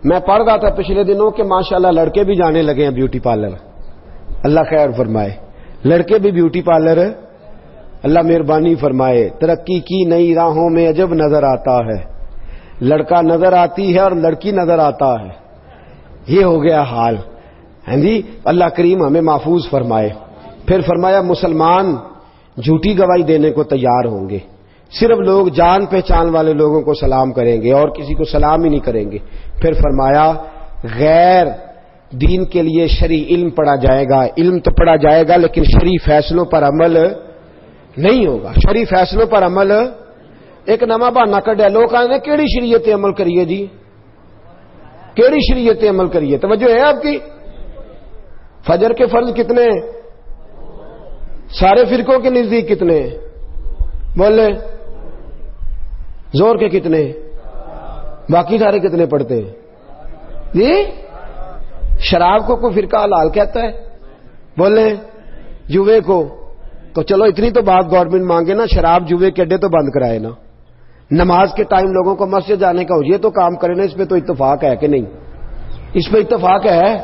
Speaker 1: میں پڑھ رہا تھا پچھلے دنوں کہ ماشاءاللہ لڑکے بھی جانے لگے ہیں بیوٹی پارلر، اللہ خیر فرمائے، لڑکے بھی بیوٹی پارلر، اللہ مہربانی فرمائے۔ ترقی کی نئی راہوں میں عجب نظر آتا ہے، لڑکا نظر آتی ہے اور لڑکی نظر آتا ہے، یہ ہو گیا حال، ہاں جی، اللہ کریم ہمیں محفوظ فرمائے۔ پھر فرمایا مسلمان جھوٹی گواہی دینے کو تیار ہوں گے، صرف لوگ جان پہچان والے لوگوں کو سلام کریں گے اور کسی کو سلام ہی نہیں کریں گے۔ پھر فرمایا غیر دین کے لیے شرعی علم پڑھا جائے گا، علم تو پڑھا جائے گا لیکن شرعی فیصلوں پر عمل نہیں ہوگا، شرعی فیصلوں پر عمل۔ ایک نواں بہانہ کڈیا، لوگ کہنے کیڑی شریعت عمل کریے جی، کیڑی شریعت عمل کریے؟ توجہ ہے آپ کی؟ فجر کے فرض کتنے ہیں؟ سارے فرقوں کے نزدیک کتنے ہیں؟ بولے زور کے کتنے؟ باقی سارے کتنے پڑھتے ہیں جی؟ شراب کو کوئی فرقہ حلال کہتا ہے؟ بولے جوے کو؟ تو چلو اتنی تو بات گورنمنٹ مانگے نا، شراب جوے کے اڈے تو بند کرائے نا، نماز کے ٹائم لوگوں کو مسجد جانے کا ہو یہ تو کام کرے نا، اس پہ تو اتفاق ہے کہ نہیں؟ اس پہ اتفاق ہے۔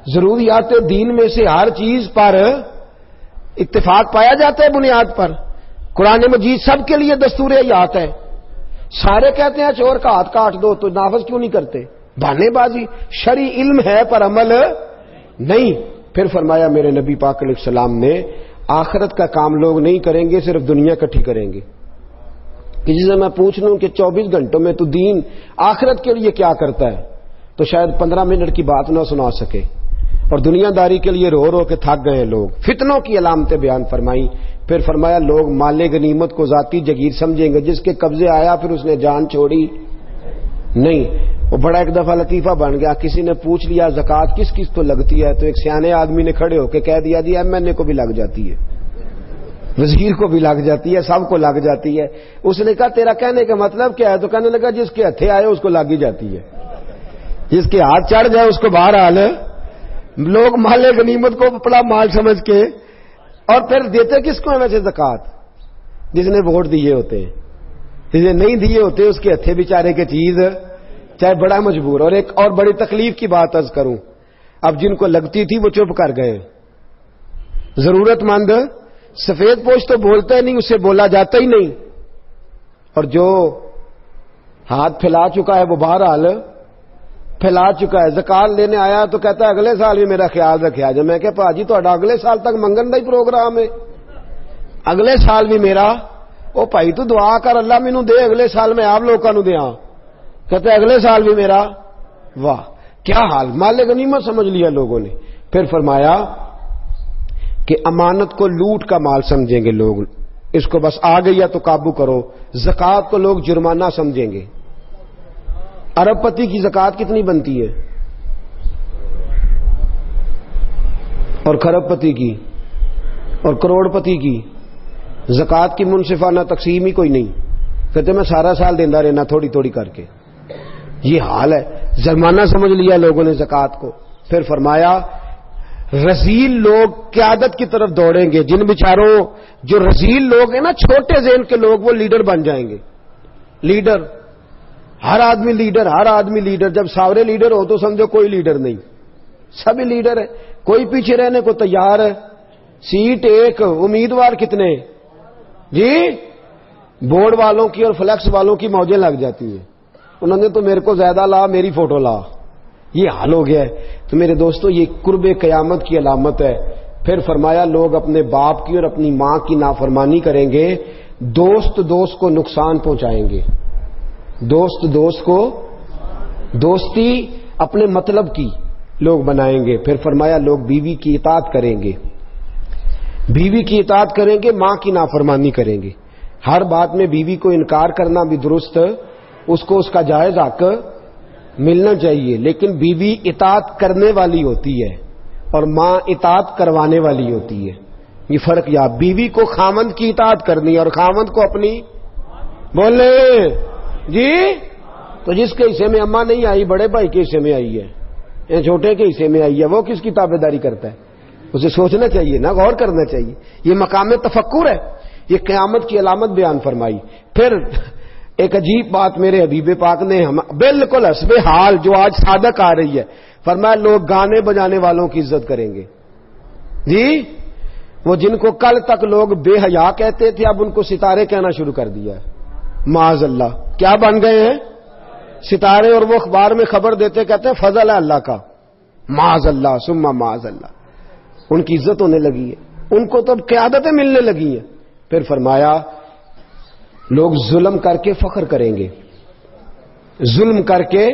Speaker 1: ضروریات دین میں سے ہر چیز پر اتفاق پایا جاتا ہے بنیاد پر۔ قرآن مجید سب کے لیے دستور حیات ہے، سارے کہتے ہیں چور کا ہاتھ کاٹ دو تو نافذ کیوں نہیں کرتے؟ بہانے بازی۔ شرعی علم ہے پر عمل نہیں۔ پھر فرمایا میرے نبی پاک علیہ السلام نے آخرت کا کام لوگ نہیں کریں گے، صرف دنیا اکٹھی کریں گے۔ کسی سے میں پوچھ لوں کہ 24 گھنٹوں میں تو دین آخرت کے لیے کیا کرتا ہے تو شاید 15 منٹ کی بات نہ سنا سکے، اور دنیا داری کے لیے رو رو کے تھک گئے لوگ۔ فتنوں کی علامتیں بیان فرمائی۔ پھر فرمایا لوگ مال غنیمت کو ذاتی جگیر سمجھیں گے، جس کے قبضے آیا پھر اس نے جان چھوڑی نہیں۔ وہ بڑا ایک دفعہ لطیفہ بن گیا، کسی نے پوچھ لیا زکوٰۃ کس کس کو لگتی ہے، تو ایک سیانے آدمی نے کھڑے ہو کے کہہ دیا جی ایم این اے کو بھی لگ جاتی ہے۔ وزیر کو بھی لگ جاتی ہے، سب کو لگ جاتی ہے۔ اس نے کہا تیرا کہنے کا مطلب کیا ہے؟ تو کہنے لگا جس کے ہتھے آئے اس کو لگ ہی جاتی ہے، جس کے ہاتھ چڑھ جائے اس کو بہرحال لوگ مال غنیمت کو بڑا مال سمجھ کے، اور پھر دیتے کس کو ہے ویسے زکوٰۃ؟ جس نے ووٹ دیے ہوتے ہیں، جس نے نہیں دیے ہوتے اس کے ہتھے بیچارے کی چیز چاہے بڑا مجبور۔ اور ایک اور بڑی تکلیف کی بات عرض کروں، اب جن کو لگتی تھی وہ چپ کر گئے، ضرورت مند سفید پوش تو بولتا ہی نہیں، اسے بولا جاتا ہی نہیں، اور جو ہاتھ پھیلا چکا ہے وہ بہرحال پھیلا چکا ہے۔ زکات لینے آیا تو کہتا ہے اگلے سال بھی میرا خیال رکھا جائے۔ میں کہ پاجی تو اگلے سال تک منگن دا ہی پروگرام ہے، اگلے سال بھی میرا، او بھائی تو دعا کر اللہ مینوں دے اگلے سال میں آپ لوگوں نوں دیاں، کہتے ہیں اگلے سال بھی میرا۔ واہ کیا حال، مال غنیمت سمجھ لیا لوگوں نے۔ پھر فرمایا کہ امانت کو لوٹ کا مال سمجھیں گے لوگ، اس کو بس آ گئی تو قابو کرو۔ زکات کو لوگ جرمانہ سمجھیں گے۔ ارب پتی کی زکات کتنی بنتی ہے اور کھرب پتی کی اور کروڑ پتی کی؟ زکات کی منصفانہ تقسیم ہی کوئی نہیں، کہتے میں سارا سال دینا رہنا تھوڑی تھوڑی کر کے۔ یہ حال ہے، جرمانہ سمجھ لیا لوگوں نے زکات کو۔ پھر فرمایا رذیل لوگ قیادت کی طرف دوڑیں گے، جن بیچاروں جو رذیل لوگ ہیں نا، چھوٹے ذہن کے لوگ، وہ لیڈر بن جائیں گے۔ لیڈر، ہر آدمی لیڈر، ہر آدمی لیڈر۔ جب سارے لیڈر ہو تو سمجھو کوئی لیڈر نہیں، سبھی لیڈر ہے، کوئی پیچھے رہنے کو تیار ہے۔ سیٹ ایک، امیدوار کتنے جی؟ بورڈ والوں کی اور فلیکس والوں کی موجیں لگ جاتی ہیں، انہوں نے تو میرے کو زیادہ لا، میری فوٹو لا، یہ حال ہو گیا ہے۔ تو میرے دوستو یہ قرب قیامت کی علامت ہے۔ پھر فرمایا لوگ اپنے باپ کی اور اپنی ماں کی نافرمانی کریں گے، دوست دوست کو نقصان پہنچائیں گے، دوست دوست کو، دوستی اپنے مطلب کی لوگ بنائیں گے۔ پھر فرمایا لوگ بیوی کی اطاعت کریں گے، بیوی کی اطاعت کریں گے، ماں کی نافرمانی کریں گے۔ ہر بات میں بیوی کو انکار کرنا بھی درست، اس کو اس کا جائز حق ملنا چاہیے، لیکن بیوی اطاعت کرنے والی ہوتی ہے اور ماں اطاعت کروانے والی ہوتی ہے۔ یہ فرق یا بیوی کو خامند کی اطاعت کرنی اور خامند کو اپنی، بولے جی، تو جس کے حصے میں اماں نہیں آئی بڑے بھائی کے حصے میں آئی ہے، یا چھوٹے کے حصے میں آئی ہے، وہ کس کی تابعداری کرتا ہے؟ اسے سوچنا چاہیے نا، غور کرنا چاہیے۔ یہ مقام تفکر ہے۔ یہ قیامت کی علامت بیان فرمائی۔ پھر ایک عجیب بات میرے حبیب پاک نے بالکل حسب حال جو آج صادق آ رہی ہے، فرمایا لوگ گانے بجانے والوں کی عزت کریں گے جی، وہ جن کو کل تک لوگ بے حیا کہتے تھے اب ان کو ستارے کہنا شروع کر دیا ہے۔ معاذ اللہ، کیا بن گئے ہیں؟ ستارے۔ اور وہ اخبار میں خبر دیتے کہتے ہیں فضل ہے اللہ کا، معاذ اللہ ثم معاذ اللہ، ان کی عزت ہونے لگی ہے، ان کو تو قیادتیں ملنے لگی ہیں۔ پھر فرمایا لوگ ظلم کر کے فخر کریں گے، ظلم کر کے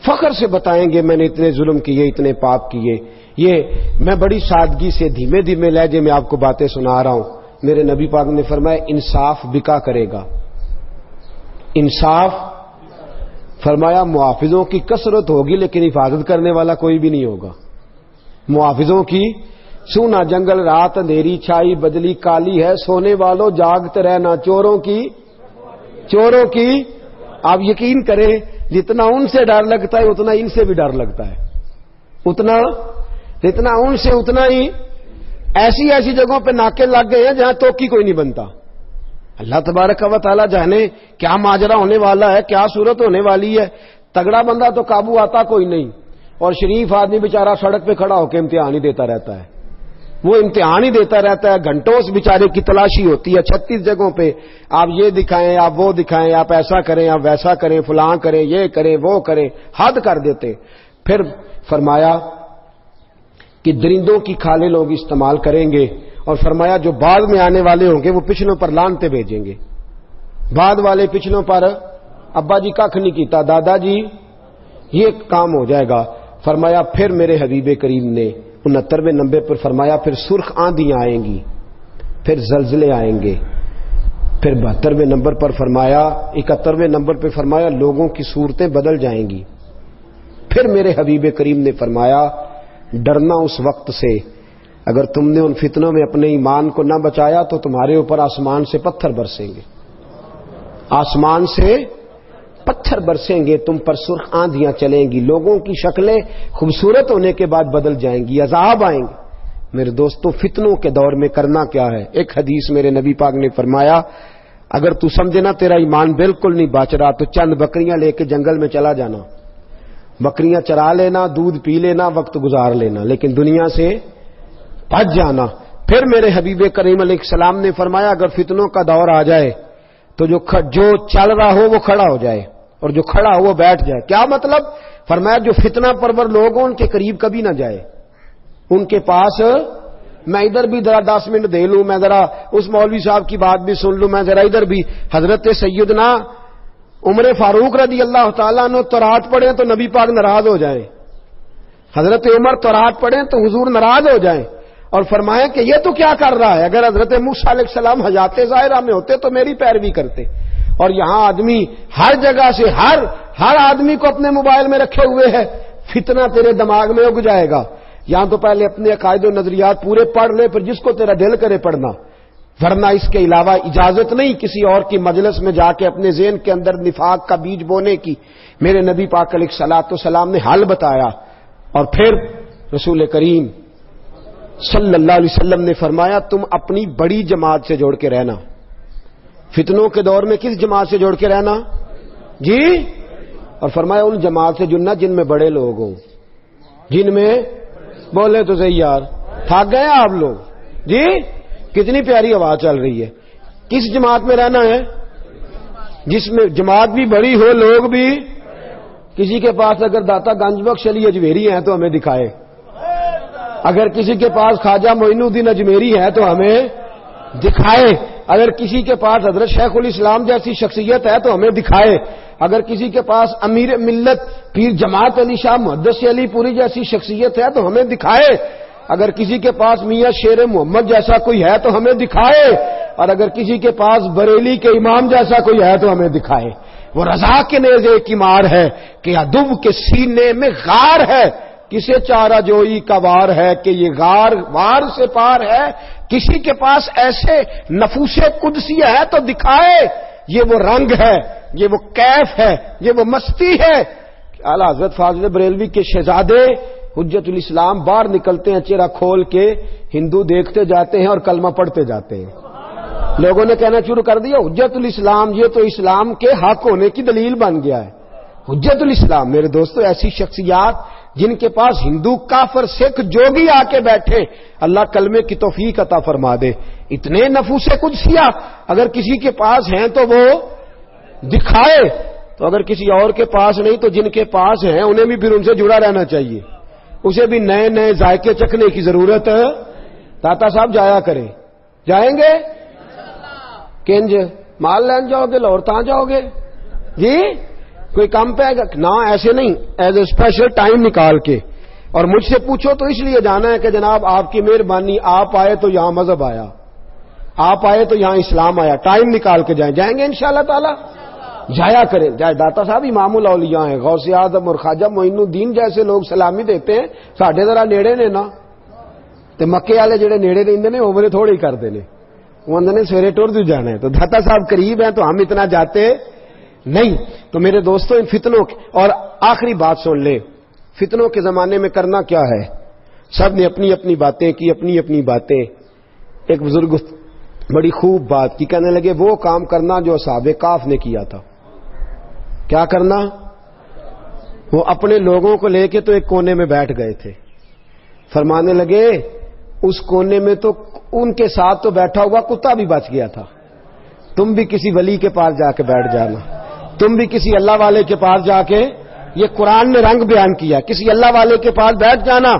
Speaker 1: فخر سے بتائیں گے میں نے اتنے ظلم کیے، اتنے پاپ کیے۔ یہ میں بڑی سادگی سے دھیمے دھیمے لہجے میں آپ کو باتیں سنا رہا ہوں۔ میرے نبی پاک نے فرمایا انصاف بکا کرے گا، انصاف۔ فرمایا محافظوں کی کثرت ہوگی لیکن حفاظت کرنے والا کوئی بھی نہیں ہوگا۔ محافظوں کی، سونا جنگل رات اندھیری چھائی بدلی کالی ہے، سونے والوں جاگتے رہنا، چوروں کی آپ یقین کریں جتنا ان سے ڈر لگتا ہے اتنا ان سے بھی ڈر لگتا ہے، جتنا ان سے اتنا ہی ایسی ایسی جگہوں پہ ناکے لگ گئے ہیں جہاں توکی کوئی نہیں بنتا۔ اللہ تبارک و تعالی جانے کیا ماجرا ہونے والا ہے، کیا صورت ہونے والی ہے۔ تگڑا بندہ تو قابو آتا کوئی نہیں، اور شریف آدمی بیچارہ سڑک پہ کھڑا ہو کے امتحان ہی دیتا رہتا ہے، وہ امتحان ہی دیتا رہتا ہے، گھنٹوں اس بیچارے کی تلاشی ہوتی ہے 36 جگہوں پہ، آپ یہ دکھائیں، آپ وہ دکھائیں، آپ ایسا کریں، آپ ویسا کریں، فلاں کریں، یہ کریں، وہ کریں، حد کر دیتے۔ پھر فرمایا کہ درندوں کی کھالیں لوگ استعمال کریں گے، اور فرمایا جو بعد میں آنے والے ہوں گے وہ پچھلوں پر لعنتیں بھیجیں گے، بعد والے پچھلوں پر ابا جی کھ نہیں کیتا، دادا جی یہ کام ہو جائے گا۔ فرمایا پھر میرے حبیب کریم نے 69ویں نمبر پر فرمایا پھر سرخ آندیاں آئیں گی، پھر زلزلے آئیں گے، پھر 72ویں نمبر پر فرمایا، 71ویں نمبر پر فرمایا لوگوں کی صورتیں بدل جائیں گی۔ پھر میرے حبیب کریم نے فرمایا ڈرنا اس وقت سے اگر تم نے ان فتنوں میں اپنے ایمان کو نہ بچایا تو تمہارے اوپر آسمان سے پتھر برسیں گے، آسمان سے پتھر برسیں گے، تم پر سرخ آندھیاں چلیں گی، لوگوں کی شکلیں خوبصورت ہونے کے بعد بدل جائیں گی، عذاب آئیں گے۔ میرے دوستوں، فتنوں کے دور میں کرنا کیا ہے؟ ایک حدیث میرے نبی پاک نے فرمایا، اگر تو سمجھے نا تیرا ایمان بالکل نہیں بچ رہا تو چند بکریاں لے کے جنگل میں چلا جانا، بکریاں چرا لینا، دودھ پی لینا، وقت گزار لینا، لیکن دنیا سے بچ جانا۔ پھر میرے حبیب کریم علیہ السلام نے فرمایا، اگر فتنوں کا دور آ جائے تو جو چل رہا ہو وہ کھڑا ہو جائے اور جو کھڑا ہو وہ بیٹھ جائے۔ کیا مطلب؟ فرمایا جو فتنہ پرور لوگ ہوں ان کے قریب کبھی نہ جائے، ان کے پاس میں ادھر بھی ذرا 10 منٹ دے لوں، میں ذرا اس مولوی صاحب کی بات بھی سن لوں، میں ذرا ادھر بھی۔ حضرت سیدنا عمر فاروق رضی اللہ تعالیٰ عنہ تورات پڑھیں تو نبی پاک ناراض ہو جائیں، حضرت عمر تورات پڑھیں تو حضور ناراض ہو جائیں اور فرمائیں کہ یہ تو کیا کر رہا ہے، اگر حضرت موسیٰ علیہ السلام حیات ظاہرہ میں ہوتے تو میری پیروی کرتے۔ اور یہاں آدمی ہر جگہ سے ہر آدمی کو اپنے موبائل میں رکھے ہوئے ہے، فتنہ تیرے دماغ میں اگ جائے گا۔ یہاں تو پہلے اپنے عقائد و نظریات پورے پڑھ لے، پھر جس کو تیرا دل کرے پڑھنا، ورنہ اس کے علاوہ اجازت نہیں کسی اور کی مجلس میں جا کے اپنے ذہن کے اندر نفاق کا بیج بونے کی۔ میرے نبی پاک علیہ الصلوۃ والسلام نے حل بتایا، اور پھر رسول کریم صلی اللہ علیہ وسلم نے فرمایا تم اپنی بڑی جماعت سے جوڑ کے رہنا۔ فتنوں کے دور میں کس جماعت سے جوڑ کے رہنا جی؟ اور فرمایا ان جماعت سے جڑنا جن میں بڑے لوگ ہوں، جن میں بولے تو صحیح یار، تھک گئے آپ لوگ جی؟ کتنی پیاری آواز چل رہی ہے۔ کس جماعت میں رہنا ہے؟ جس میں جماعت بھی بڑی ہو، لوگ بھی۔ کسی کے پاس اگر داتا گنج بخش علی اجمیری ہیں تو ہمیں دکھائے، اگر کسی کے پاس خواجہ معین الدین اجمیری ہے تو ہمیں دکھائے، اگر کسی کے پاس حضرت شیخ الاسلام جیسی شخصیت ہے تو ہمیں دکھائے، اگر کسی کے پاس امیر ملت پیر جماعت علی شاہ محدث علی پوری جیسی شخصیت ہے تو ہمیں دکھائے، اگر کسی کے پاس میاں شیر محمد جیسا کوئی ہے تو ہمیں دکھائے، اور اگر کسی کے پاس بریلی کے امام جیسا کوئی ہے تو ہمیں دکھائے۔ وہ رضا کے نیزے کی مار ہے کہ عدو کے سینے میں غار ہے، کسے چارہ جوئی کا وار ہے کہ یہ غار وار سے پار ہے، کسی کے پاس ایسے نفوس قدسی ہے تو دکھائے، یہ وہ رنگ ہے، یہ وہ کیف ہے، یہ وہ مستی ہے۔ اعلی حضرت فاضل بریلوی کے شہزادے حجت الاسلام باہر نکلتے ہیں چہرہ کھول کے، ہندو دیکھتے جاتے ہیں اور کلمہ پڑھتے جاتے ہیں۔ لوگوں نے کہنا شروع کر دیا حجت الاسلام یہ تو اسلام کے حق ہونے کی دلیل بن گیا ہے۔ حجت الاسلام میرے دوستو ایسی شخصیات جن کے پاس ہندو کافر سکھ جوگی آ کے بیٹھے، اللہ کلمے کی توفیق عطا فرما دے۔ اتنے نفوس قدسیہ اگر کسی کے پاس ہیں تو وہ دکھائے، تو اگر کسی اور کے پاس نہیں تو جن کے پاس ہیں انہیں بھی پھر ان سے جڑا رہنا چاہیے، اسے بھی نئے نئے ذائقے چکھنے کی ضرورت ہے۔ داتا صاحب جایا کریں، جائیں گے کنج مال لین جاؤ گے، لاہور تاں جاؤ گے جی؟ کوئی کام پہ گا؟ نہ ایسے نہیں، ایز اے اسپیشل ٹائم نکال کے۔ اور مجھ سے پوچھو تو اس لیے جانا ہے کہ جناب آپ کی مہربانی، آپ آئے تو یہاں مذہب آیا، آپ آئے تو یہاں اسلام آیا، ٹائم نکال کے جائیں، جائیں گے انشاءاللہ تعالی، جایا کریں۔ جائے داتا صاحب امام الاولیاء ہیں، غوث اعظم اور خواجہ معین الدین جیسے لوگ سلامی دیتے ہیں، ساڈے ذرا نیڑے نے نا، تے مکے والے جڑے نیڑے رہندے نے وہ میرے تھوڑے ہی کرتے نے، وہ اندر نے سویرے ٹر دو جانا ہے، تو داتا صاحب قریب ہیں تو ہم اتنا جاتے نہیں۔ تو میرے دوستوں ان فتنوں اور آخری بات سن لے، فتنوں کے زمانے میں کرنا کیا ہے؟ سب نے اپنی اپنی باتیں کی، اپنی اپنی باتیں۔ ایک بزرگ بڑی خوب بات کی، کہنے لگے وہ کام کرنا جو اصحاب کہف نے کیا تھا۔ کیا کرنا؟ وہ اپنے لوگوں کو لے کے تو ایک کونے میں بیٹھ گئے تھے، فرمانے لگے اس کونے میں تو ان کے ساتھ تو بیٹھا ہوا کتا بھی بچ گیا تھا، تم بھی کسی ولی کے پاس جا کے بیٹھ جانا، تم بھی کسی اللہ والے کے پاس جا کے، یہ قرآن نے رنگ بیان کیا، کسی اللہ والے کے پاس بیٹھ جانا،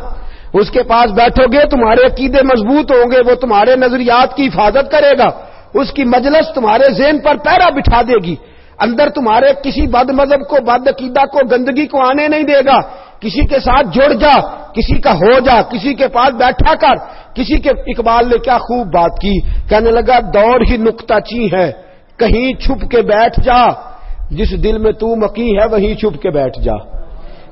Speaker 1: اس کے پاس بیٹھو گے تمہارے عقیدے مضبوط ہوں گے، وہ تمہارے نظریات کی حفاظت کرے گا، اس کی مجلس تمہارے ذہن پر پہرا بٹھا دے گی، اندر تمہارے کسی بد مذہب کو، بد عقیدہ کو، گندگی کو آنے نہیں دے گا۔ کسی کے ساتھ جڑ جا، کسی کا ہو جا، کسی کے پاس بیٹھا کر، کسی کے۔ اقبال نے کیا خوب بات کی، کہنے لگا دور ہی نکتہ چی ہے، کہیں چھپ کے بیٹھ جا، جس دل میں تو مکی ہے وہیں چھپ کے بیٹھ جا۔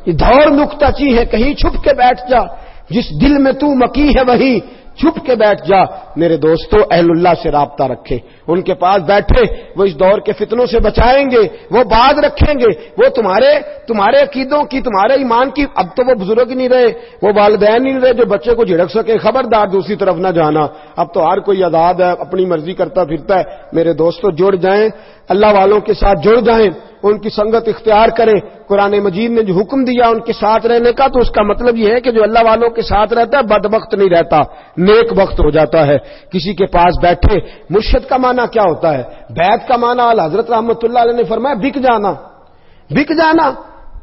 Speaker 1: یہ دور نکتہ چی ہے، کہیں چھپ کے بیٹھ جا، جس دل میں تو مکی ہے وہیں چھپ کے بیٹھ جا میرے دوستو، اہل اللہ سے رابطہ رکھے، ان کے پاس بیٹھے، وہ اس دور کے فتنوں سے بچائیں گے، وہ باز رکھیں گے، وہ تمہارے عقیدوں کی، تمہارے ایمان کی. اب تو وہ بزرگ نہیں رہے، وہ والدین نہیں رہے جو بچے کو جھڑک سکے، خبردار دوسری طرف نہ جانا. اب تو ہر کوئی آزاد ہے، اپنی مرضی کرتا پھرتا ہے. میرے دوستو جڑ جائیں، اللہ والوں کے ساتھ جڑ جائیں، ان کی سنگت اختیار کریں. قرآن مجید نے جو حکم دیا ان کے ساتھ رہنے کا، تو اس کا مطلب یہ ہے کہ جو اللہ والوں کے ساتھ رہتا ہے بدبخت نہیں رہتا، نیک بخت ہو جاتا ہے. کسی کے پاس بیٹھے. مرشد کا معنی کیا ہوتا ہے؟ بیعت کا معنی حضرت رحمت اللہ علیہ نے فرمایا بک جانا، بک جانا.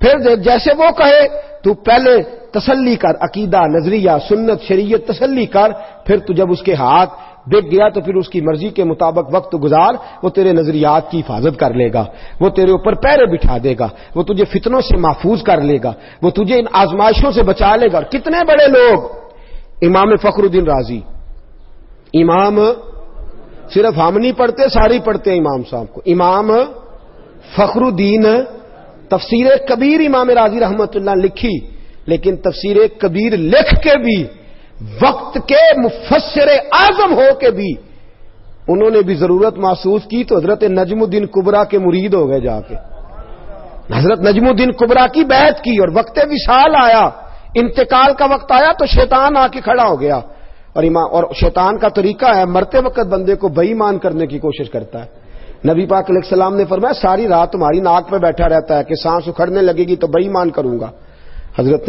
Speaker 1: پھر جیسے وہ کہے تو پہلے تسلی کر، عقیدہ، نظریہ، سنت، شریعت تسلی کر. پھر تو جب اس کے ہاتھ بک گیا تو پھر اس کی مرضی کے مطابق وقت گزار. وہ تیرے نظریات کی حفاظت کر لے گا، وہ تیرے اوپر پیرے بٹھا دے گا، وہ تجھے فتنوں سے محفوظ کر لے گا، وہ تجھے ان آزمائشوں سے بچا لے گا. اور کتنے بڑے لوگ، امام فخر الدین رازی، امام صرف ہم نہیں پڑھتے، ساری پڑھتے ہیں امام صاحب کو. امام فخر الدین، تفسیر کبیر امام رازی رحمت اللہ لکھی، لیکن تفسیر کبیر لکھ کے بھی، وقت کے مفسر اعظم ہو کے بھی، انہوں نے بھی ضرورت محسوس کی تو حضرت نجم الدین کبریٰ کے مرید ہو گئے جا کے. حضرت نجم الدین کبریٰ کی بیعت کی اور وقت وصال آیا، انتقال کا وقت آیا تو شیطان آ کے کھڑا ہو گیا. اور شیطان کا طریقہ ہے مرتے وقت بندے کو بے ایمان کرنے کی کوشش کرتا ہے. نبی پاک علیہ السلام نے فرمایا ساری رات تمہاری ناک پہ بیٹھا رہتا ہے کہ سانس اکھڑنے لگے گی تو بے ایمان کروں گا. حضرت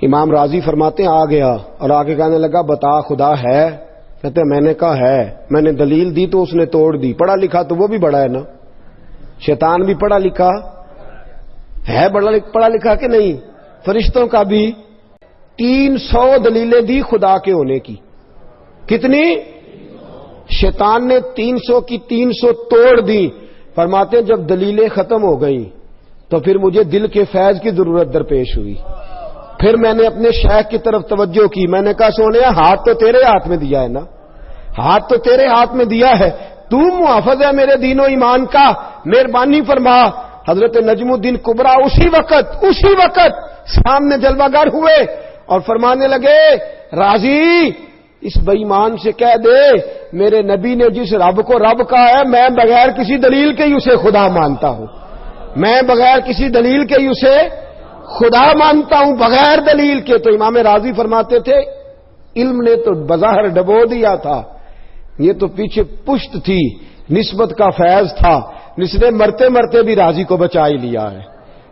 Speaker 1: امام راضی فرماتے ہیں آ گیا اور آگے کہنے لگا بتا خدا ہے؟ کہتے ہیں میں نے کہا ہے. میں نے دلیل دی تو اس نے توڑ دی. پڑھا لکھا تو وہ بھی بڑا ہے نا، شیطان بھی پڑھا لکھا ہے، پڑھا لکھا کہ نہیں؟ فرشتوں کا بھی 300 دلیلیں دی خدا کے ہونے کی. کتنی؟ شیطان نے 300 کی 300 توڑ دی. فرماتے ہیں جب دلیلیں ختم ہو گئیں تو پھر مجھے دل کے فیض کی ضرورت درپیش ہوئی. پھر میں نے اپنے شیخ کی طرف توجہ کی. میں نے کہا سونیا ہاتھ تو تیرے ہاتھ میں دیا ہے نا، ہاتھ تو تیرے ہاتھ میں دیا ہے، تو محافظ ہے میرے دین و ایمان کا، مہربانی فرما. حضرت نجم الدین کبریٰ اسی وقت سامنے جلوہ گر ہوئے اور فرمانے لگے راضی اس بے ایمان سے کہہ دے میرے نبی نے جس رب کو رب کہا ہے میں بغیر کسی دلیل کے ہی اسے خدا مانتا ہوں، میں بغیر کسی دلیل کے ہی اسے خدا مانتا ہوں، بغیر دلیل کے. تو امام راضی فرماتے تھے علم نے تو بظاہر ڈبو دیا تھا، یہ تو پیچھے پشت تھی، نسبت کا فیض تھا، جس نے مرتے مرتے بھی راضی کو بچا ہی لیا ہے.